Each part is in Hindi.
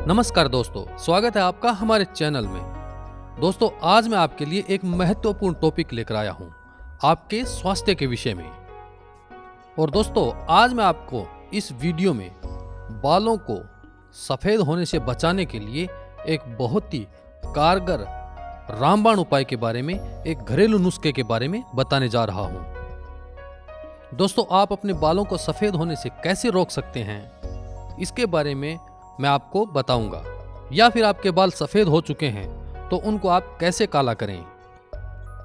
नमस्कार दोस्तों, स्वागत है आपका हमारे चैनल में। दोस्तों, आज मैं आपके लिए एक महत्वपूर्ण टॉपिक लेकर आया हूं, आपके स्वास्थ्य के विषय में। और दोस्तों, आज मैं आपको इस वीडियो में बालों को सफेद होने से बचाने के लिए एक बहुत ही कारगर रामबाण उपाय के बारे में, एक घरेलू नुस्खे के बारे में बताने जा रहा हूं। दोस्तों, आप अपने बालों को सफेद होने से कैसे रोक सकते हैं, इसके बारे में मैं आपको बताऊंगा। या फिर आपके बाल सफेद हो चुके हैं तो उनको आप कैसे काला करें।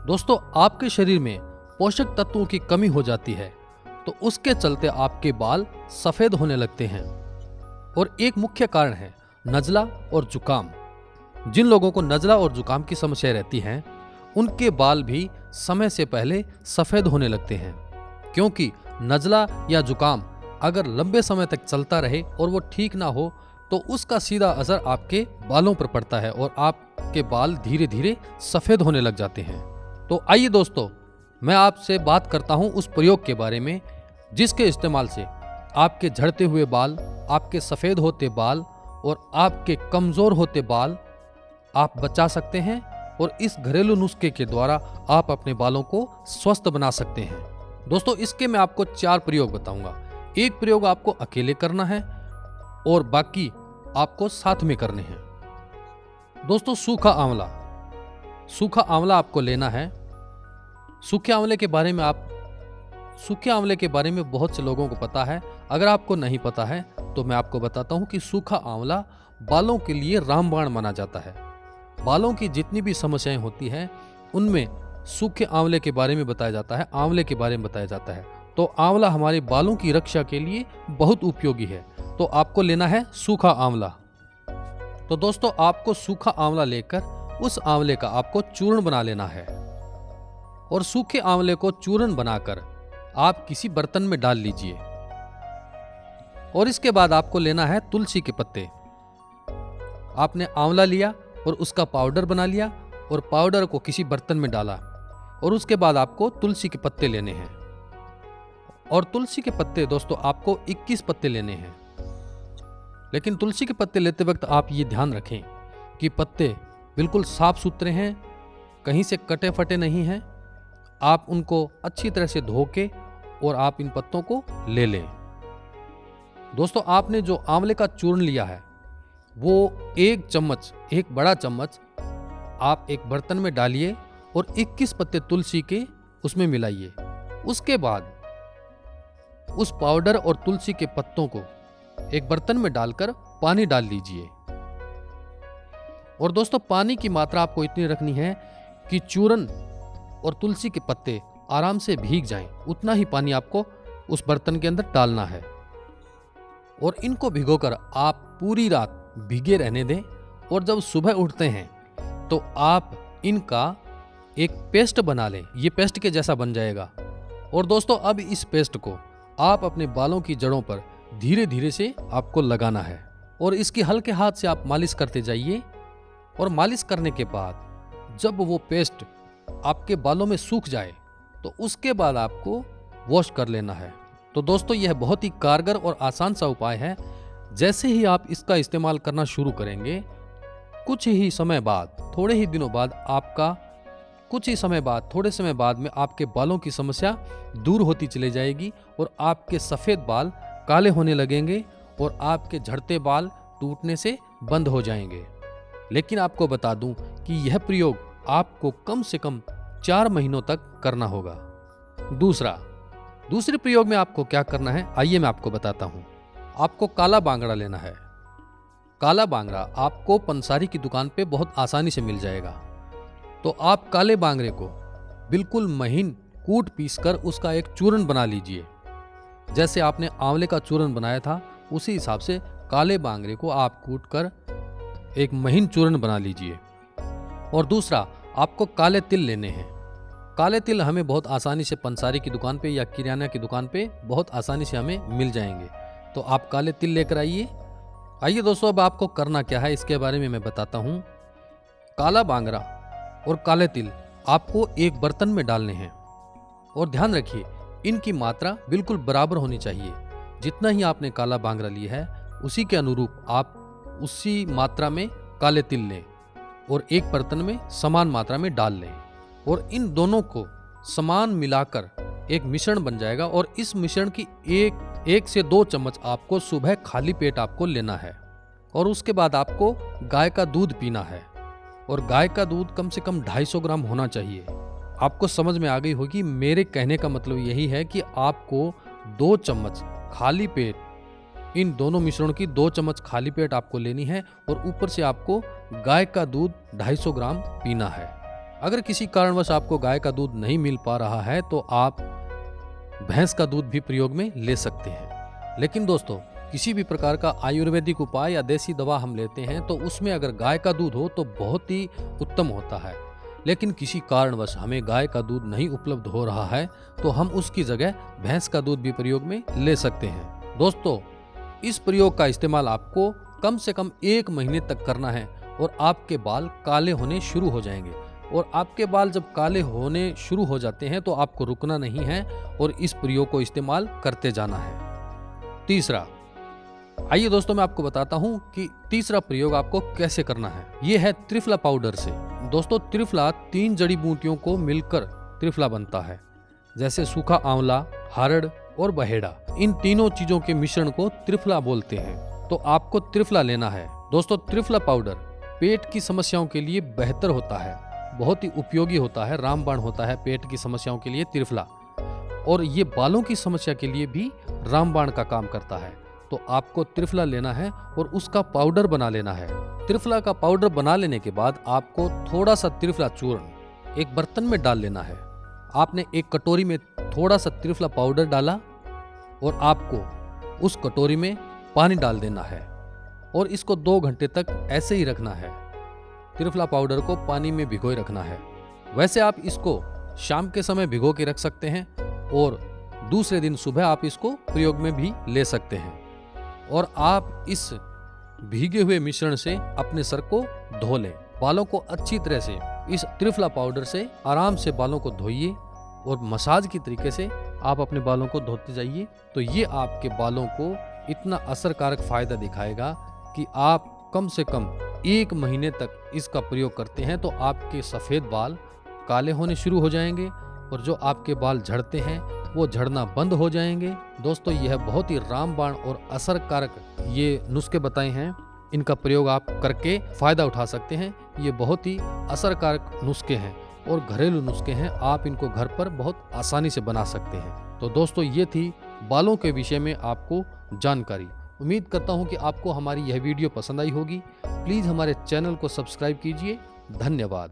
दोस्तों, आपके शरीर में पोषक तत्वों की कमी हो जाती है तो उसके चलते आपके बाल सफेद होने लगते हैं। और एक मुख्य कारण है नज़ला और जुकाम। जिन लोगों को नज़ला और जुकाम की समस्या रहती है उनके बाल भी समय से पहले सफेद होने लगते हैं, क्योंकि नज़ला या जुकाम अगर लंबे समय तक चलता रहे और वो ठीक ना हो तो उसका सीधा असर आपके बालों पर पड़ता है और आपके बाल धीरे धीरे सफेद होने लग जाते हैं। तो आइए दोस्तों, मैं आपसे बात करता हूं उस प्रयोग के बारे में जिसके इस्तेमाल से आपके झड़ते हुए बाल, आपके सफेद होते बाल और आपके कमजोर होते बाल आप बचा सकते हैं। और इस घरेलू नुस्खे के द्वारा आप अपने बालों को स्वस्थ बना सकते हैं। दोस्तों, इसके मैं आपको 4 प्रयोग बताऊंगा। एक प्रयोग आपको अकेले करना है और बाकी आपको साथ में करने हैं। दोस्तों, सूखा आंवला आपको लेना है। सूखे आंवले के बारे में बहुत से लोगों को पता है। अगर आपको नहीं पता है तो मैं आपको बताता हूं कि सूखा आंवला बालों के लिए रामबाण माना जाता है। बालों की जितनी भी समस्याएं होती हैं उनमें सूखे आंवले के बारे में बताया जाता है, आंवले के बारे में बताया जाता है। तो आंवला हमारे बालों की रक्षा के लिए बहुत उपयोगी है। तो आपको लेना है सूखा आंवला। तो दोस्तों, आपको सूखा आंवला लेकर उस आंवले का आपको चूर्ण बना लेना है। और सूखे आंवले को चूर्ण बनाकर आप किसी बर्तन में डाल लीजिए। और इसके बाद आपको लेना है तुलसी के पत्ते। आपने आंवला लिया और उसका पाउडर बना लिया और पाउडर को किसी बर्तन में डाला। और उसके बाद आपको तुलसी के पत्ते लेने हैं। और तुलसी के पत्ते दोस्तों आपको 21 पत्ते लेने हैं। लेकिन तुलसी के पत्ते लेते वक्त आप ये ध्यान रखें कि पत्ते बिल्कुल साफ सुथरे हैं, कहीं से कटे फटे नहीं हैं। आप उनको अच्छी तरह से धो के और आप इन पत्तों को ले लें। दोस्तों, आपने जो आंवले का चूर्ण लिया है वो एक बड़ा चम्मच आप एक बर्तन में डालिए और 21 पत्ते तुलसी के उसमें मिलाइए। उसके बाद उस पाउडर और तुलसी के पत्तों को एक बर्तन में डालकर पानी डाल लीजिए। और दोस्तों, पानी की मात्रा आपको इतनी रखनी है कि चूर्ण और तुलसी के पत्ते आराम से भीग जाएं। उतना ही पानी आपको उस बर्तन के अंदर डालना है। और इनको भिगोकर आप पूरी रात भीगे रहने दें। और जब सुबह उठते हैं तो आप इनका एक पेस्ट बना लें। ये पेस्ट के जैसा बन जाएगा। और दोस्तों, अब इस पेस्ट को आप अपने बालों की जड़ों पर धीरे धीरे से आपको लगाना है। और इसकी हल्के हाथ से आप मालिश करते जाइए। और मालिश करने के बाद जब वो पेस्ट आपके बालों में सूख जाए तो उसके बाद आपको वॉश कर लेना है। तो दोस्तों, यह बहुत ही कारगर और आसान सा उपाय है। जैसे ही आप इसका इस्तेमाल करना शुरू करेंगे, थोड़े समय बाद में आपके बालों की समस्या दूर होती चली जाएगी और आपके सफेद बाल काले होने लगेंगे और आपके झड़ते बाल टूटने से बंद हो जाएंगे। लेकिन आपको बता दूं कि यह प्रयोग आपको कम से कम 4 महीनों तक करना होगा। दूसरे प्रयोग में आपको क्या करना है, आइए मैं आपको बताता हूं। आपको काला बांगड़ा लेना है। काला बांगड़ा आपको पंसारी की दुकान पे बहुत आसानी से मिल जाएगा। तो आप काले बांगड़े को बिल्कुल महीन कूट पीसकर उसका एक चूर्ण बना लीजिए। जैसे आपने आंवले का चूर्ण बनाया था उसी हिसाब से काले बांगड़े को आप कूट कर एक महीन चूर्ण बना लीजिए। और दूसरा, आपको काले तिल लेने हैं। काले तिल हमें बहुत आसानी से पंसारी की दुकान पे या किराना की दुकान पे बहुत आसानी से हमें मिल जाएंगे। तो आप काले तिल लेकर आइए। आइए दोस्तों, अब आपको करना क्या है इसके बारे में मैं बताता हूँ। काला बांगड़ा और काले तिल आपको एक बर्तन में डालने हैं। और ध्यान रखिए, इनकी मात्रा बिल्कुल बराबर होनी चाहिए। जितना ही आपने काला बांगड़ा लिया है उसी के अनुरूप आप उसी मात्रा में काले तिल लें और एक बर्तन में समान मात्रा में डाल लें और इन दोनों को समान मिलाकर एक मिश्रण बन जाएगा और इस मिश्रण की एक से 2 चम्मच आपको सुबह खाली पेट आपको लेना है और उसके बाद आपको गाय का दूध पीना है और गाय का दूध कम से कम 250 ग्राम होना चाहिए। आपको समझ में आ गई होगी, मेरे कहने का मतलब यही है कि आपको 2 चम्मच खाली पेट इन दोनों मिश्रणों की 2 चम्मच खाली पेट आपको लेनी है और ऊपर से आपको गाय का दूध 250 ग्राम पीना है। अगर किसी कारणवश आपको गाय का दूध नहीं मिल पा रहा है तो आप भैंस का दूध भी प्रयोग में ले सकते हैं। लेकिन दोस्तों, किसी भी प्रकार का आयुर्वेदिक उपाय या देसी दवा हम लेते हैं तो उसमें अगर गाय का दूध हो तो बहुत ही उत्तम होता है। लेकिन किसी कारणवश हमें गाय का दूध नहीं उपलब्ध हो रहा है तो हम उसकी जगह भैंस का दूध भी प्रयोग में ले सकते हैं। दोस्तों, इस प्रयोग का इस्तेमाल आपको कम से कम 1 महीने तक करना है और आपके बाल काले होने शुरू हो जाएंगे और आपके बाल जब काले होने शुरू हो जाते हैं तो आपको रुकना नहीं है और इस प्रयोग को इस्तेमाल करते जाना है। तीसरा, आइए दोस्तों मैं आपको बताता हूं कि तीसरा प्रयोग आपको कैसे करना है। यह है त्रिफला पाउडर से। दोस्तों, त्रिफला 3 जड़ी बूटियों को मिलकर त्रिफला बनता है, जैसे सूखा आंवला, हरड़ और बहेड़ा। इन तीनों चीजों के मिश्रण को त्रिफला बोलते हैं। तो आपको त्रिफला लेना है। दोस्तों, त्रिफला पाउडर पेट की समस्याओं के लिए बेहतर होता है, बहुत ही उपयोगी होता है, रामबाण होता है पेट की समस्याओं के लिए त्रिफला। और ये बालों की समस्या के लिए भी रामबाण का काम करता है। तो आपको त्रिफला लेना है और उसका पाउडर बना लेना है। त्रिफला का पाउडर बना लेने के बाद आपको थोड़ा सा त्रिफला चूर्ण एक बर्तन में डाल लेना है। आपने एक कटोरी में थोड़ा सा त्रिफला पाउडर डाला और आपको उस कटोरी में पानी डाल देना है और इसको 2 घंटे तक ऐसे ही रखना है। त्रिफला पाउडर को पानी में भिगोए रखना है। वैसे आप इसको शाम के समय भिगो के रख सकते हैं और दूसरे दिन सुबह आप इसको प्रयोग में भी ले सकते हैं। और आप इस भीगे हुए मिश्रण से अपने सर को धो लें। बालों को अच्छी तरह से इस त्रिफला पाउडर से आराम से बालों को धोइए और मसाज की तरीके से आप अपने बालों को धोते जाइए। तो ये आपके बालों को इतना असरकारक फायदा दिखाएगा कि आप कम से कम 1 महीने तक इसका प्रयोग करते हैं तो आपके सफेद बाल काले होने शुरू हो जाएंगे और जो आपके बाल झड़ते हैं वो झड़ना बंद हो जाएंगे। दोस्तों, यह बहुत ही रामबाण और असरकारक ये नुस्खे बताए हैं। इनका प्रयोग आप करके फायदा उठा सकते हैं। ये बहुत ही असरकारक नुस्खे हैं और घरेलू नुस्खे हैं। आप इनको घर पर बहुत आसानी से बना सकते हैं। तो दोस्तों, ये थी बालों के विषय में आपको जानकारी। उम्मीद करता हूँ कि आपको हमारी यह वीडियो पसंद आई होगी। प्लीज हमारे चैनल को सब्सक्राइब कीजिए। धन्यवाद।